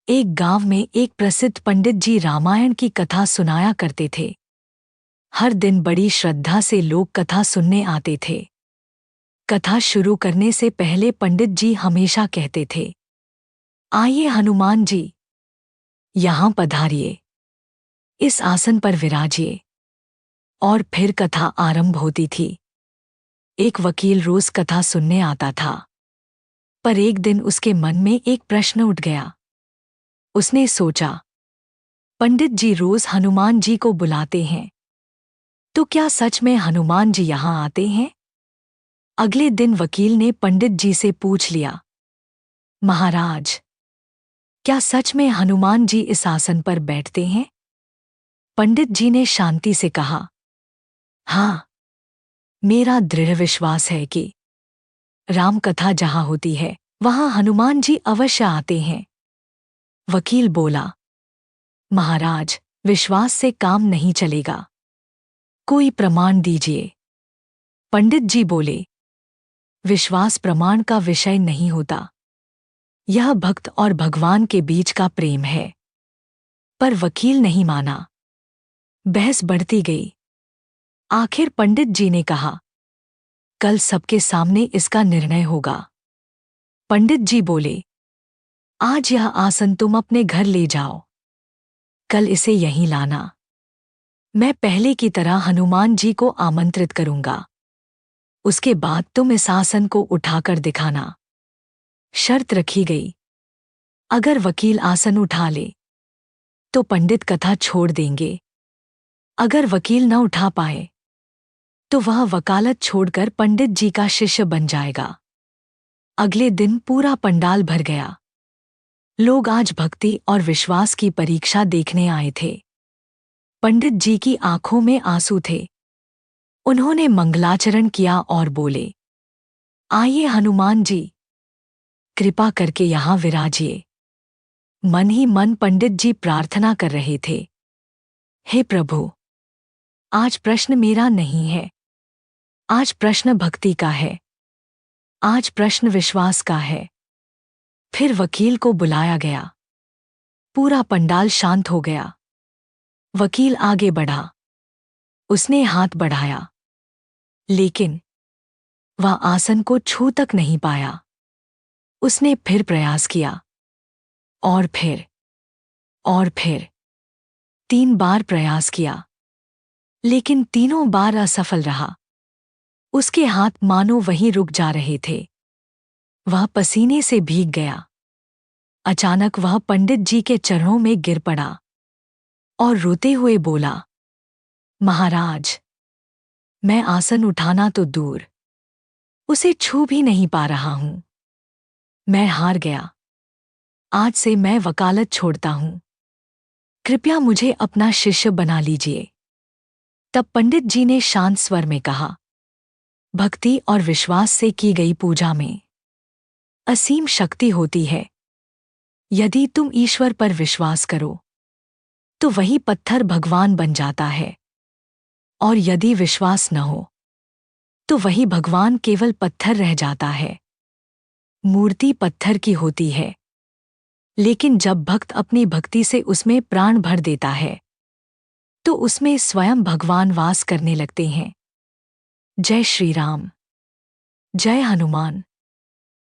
एक गांव में एक प्रसिद्ध पंडित जी रामायण की कथा सुनाया करते थे। हर दिन बड़ी श्रद्धा से लोग कथा सुनने आते थे। कथा शुरू करने से पहले पंडित जी हमेशा कहते थे, आइए हनुमान जी, यहाँ पधारिए, इस आसन पर विराजिए। और फिर कथा आरंभ होती थी। एक वकील रोज कथा सुनने आता था, पर एक दिन उसके मन में एक प्रश्न उठ गया। उसने सोचा, पंडित जी रोज हनुमान जी को बुलाते हैं, तो क्या सच में हनुमान जी यहाँ आते हैं? अगले दिन वकील ने पंडित जी से पूछ लिया, महाराज, क्या सच में हनुमान जी इस आसन पर बैठते हैं? पंडित जी ने शांति से कहा, हाँ, मेरा दृढ़ विश्वास है कि राम कथा जहाँ होती है वहाँ हनुमान जी अवश्य आते हैं। वकील बोला, महाराज, विश्वास से काम नहीं चलेगा, कोई प्रमाण दीजिए। पंडित जी बोले, विश्वास प्रमाण का विषय नहीं होता, यह भक्त और भगवान के बीच का प्रेम है। पर वकील नहीं माना। बहस बढ़ती गई। आखिर पंडित जी ने कहा, कल सबके सामने इसका निर्णय होगा। पंडित जी बोले, आज यह आसन तुम अपने घर ले जाओ, कल इसे यहीं लाना। मैं पहले की तरह हनुमान जी को आमंत्रित करूंगा, उसके बाद तुम इस आसन को उठाकर दिखाना। शर्त रखी गई, अगर वकील आसन उठा ले तो पंडित कथा छोड़ देंगे, अगर वकील न उठा पाए तो वह वकालत छोड़कर पंडित जी का शिष्य बन जाएगा। अगले दिन पूरा पंडाल भर गया। लोग आज भक्ति और विश्वास की परीक्षा देखने आए थे। पंडित जी की आंखों में आंसू थे। उन्होंने मंगलाचरण किया और बोले, आइए हनुमान जी, कृपा करके यहाँ विराजिए। मन ही मन पंडित जी प्रार्थना कर रहे थे, हे प्रभु, आज प्रश्न मेरा नहीं है, आज प्रश्न भक्ति का है, आज प्रश्न विश्वास का है। फिर वकील को बुलाया गया। पूरा पंडाल शांत हो गया। वकील आगे बढ़ा। उसने हाथ बढ़ाया, लेकिन वह आसन को छू तक नहीं पाया। उसने फिर प्रयास किया, और फिर 3 बार प्रयास किया, लेकिन तीनों बार असफल रहा। उसके हाथ मानो वहीं रुक जा रहे थे। वह पसीने से भीग गया। अचानक वह पंडित जी के चरणों में गिर पड़ा और रोते हुए बोला, महाराज, मैं आसन उठाना तो दूर, उसे छू भी नहीं पा रहा हूं। मैं हार गया। आज से मैं वकालत छोड़ता हूं। कृपया मुझे अपना शिष्य बना लीजिए। तब पंडित जी ने शांत स्वर में कहा, भक्ति और विश्वास से की गई पूजा में असीम शक्ति होती है। यदि तुम ईश्वर पर विश्वास करो तो वही पत्थर भगवान बन जाता है, और यदि विश्वास न हो तो वही भगवान केवल पत्थर रह जाता है। मूर्ति पत्थर की होती है, लेकिन जब भक्त अपनी भक्ति से उसमें प्राण भर देता है तो उसमें स्वयं भगवान वास करने लगते हैं। जय श्री राम, जय हनुमान।